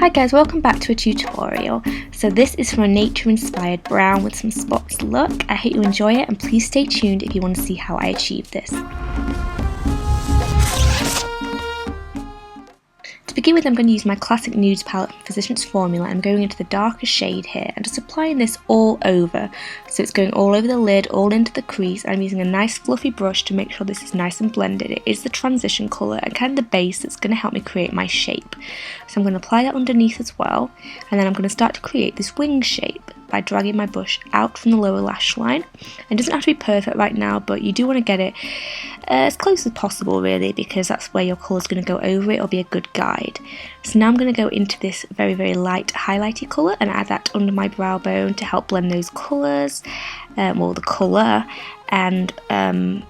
Hi guys, welcome back to a tutorial. So this is for a nature inspired brown with some spots look. I hope you enjoy it and please stay tuned if you want to see how I achieve this. To begin with, I'm going to use my classic nudes palette from Physicians Formula. I'm going into the darker shade here and just applying this all over. So it's going all over the lid, all into the crease. I'm using a nice fluffy brush to make sure this is nice and blended. It is the transition colour and kind of the base that's going to help me create my shape. So I'm going to apply that underneath as well, and then I'm going to start to create this wing shape by dragging my brush out from the lower lash line. It doesn't have to be perfect right now, but you do want to get it as close as possible really, because that's where your colour is going to go over it or be a good guide. So now I'm going to go into this very light highlighty colour and add that under my brow bone to help blend those colours, well the colour, and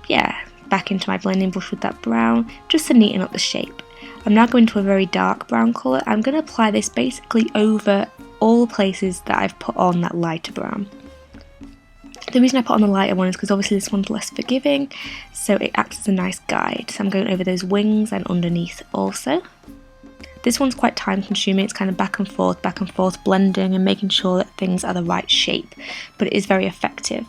yeah, back into my blending brush with that brown just to neaten up the shape. I'm now going to a very dark brown colour. I'm going to apply this basically over all the places that I've put on that lighter brown. The reason I put on the lighter one is because obviously this one's less forgiving, so it acts as a nice guide. So I'm going over those wings and underneath also. This one's quite time consuming, it's kind of back and forth blending and making sure that things are the right shape, but it is very effective.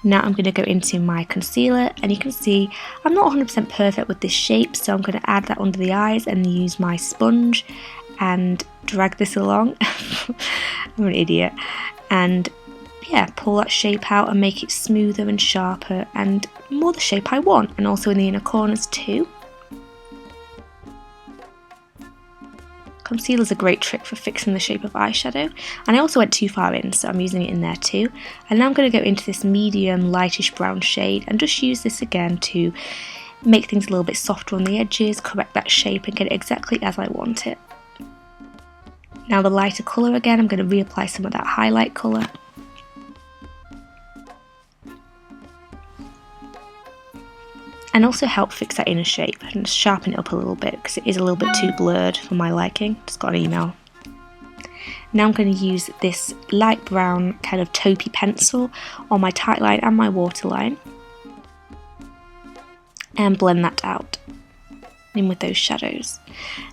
Now I'm going to go into my concealer, and you can see I'm not 100% perfect with this shape, so I'm going to add that under the eyes and use my sponge and drag this along. I'm an idiot. And yeah, pull that shape out and make it smoother and sharper and more the shape I want, and also in the inner corners too. Concealer's a great trick for fixing the shape of eyeshadow, and I also went too far in, so I'm using it in there too. And now I'm going to go into this medium lightish brown shade and just use this again to make things a little bit softer on the edges, correct that shape and get it exactly as I want it. Now the lighter colour again, I'm going to reapply some of that highlight colour. And also help fix that inner shape and sharpen it up a little bit because it is a little bit too blurred for my liking. Just got an email. Now I'm going to use this light brown kind of taupey pencil on my tight line and my waterline and blend that out in with those shadows.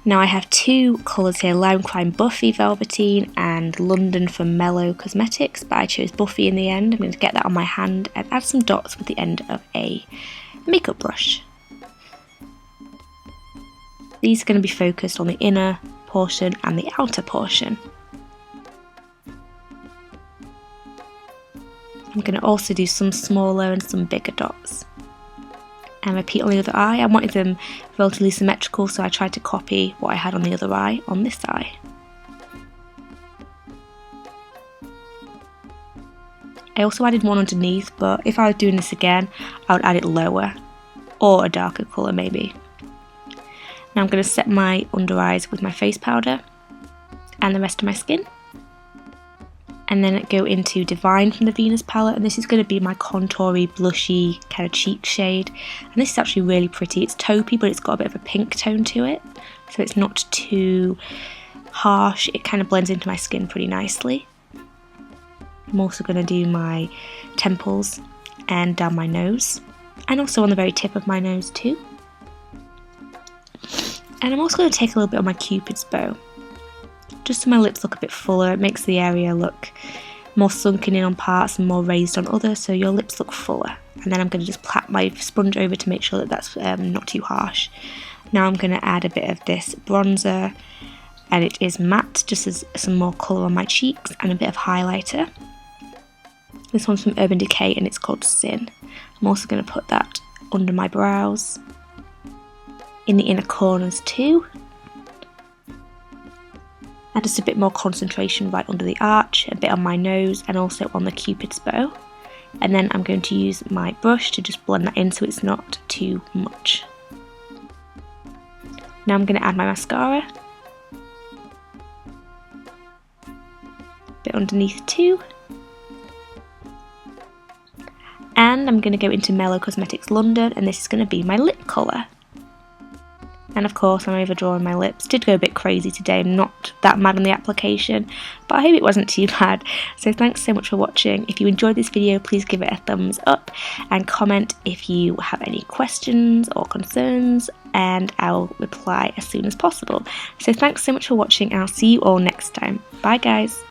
Now I have two colours here, Lime Crime Buffy Velveteen and London from Mellow Cosmetics, but I chose Buffy in the end. I'm going to get that on my hand and add some dots with the end of a makeup brush. These are going to be focused on the inner portion and the outer portion. I'm going to also do some smaller and some bigger dots. And repeat on the other eye. I wanted them relatively symmetrical, so I tried to copy what I had on the other eye on this eye. I also added one underneath, but if I was doing this again, I would add it lower, or a darker colour maybe. Now I'm going to set my under eyes with my face powder and the rest of my skin. And then go into Divine from the Venus palette, and this is going to be my contoury, blushy kind of cheek shade. And this is actually really pretty. It's taupey, but it's got a bit of a pink tone to it, so it's not too harsh. It kind of blends into my skin pretty nicely. I'm also going to do my temples and down my nose, and also on the very tip of my nose too. And I'm also going to take a little bit on my Cupid's bow, just so my lips look a bit fuller. It makes the area look more sunken in on parts and more raised on others, so your lips look fuller. And then I'm going to just pat my sponge over to make sure that that's not too harsh. Now I'm going to add a bit of this bronzer, and it is matte, just as some more colour on my cheeks, and a bit of highlighter. This one's from Urban Decay and it's called Sin. I'm also going to put that under my brows, in the inner corners too, and just a bit more concentration right under the arch, a bit on my nose and also on the Cupid's bow. And then I'm going to use my brush to just blend that in so it's not too much. Now I'm going to add my mascara, a bit underneath too. And I'm going to go into Mellow Cosmetics London, and this is going to be my lip colour. And of course I'm overdrawing my lips. Did go a bit crazy today, I'm not that mad on the application, but I hope it wasn't too bad. So thanks so much for watching. If you enjoyed this video, please give it a thumbs up and comment if you have any questions or concerns, and I'll reply as soon as possible. So thanks so much for watching, and I'll see you all next time. Bye guys!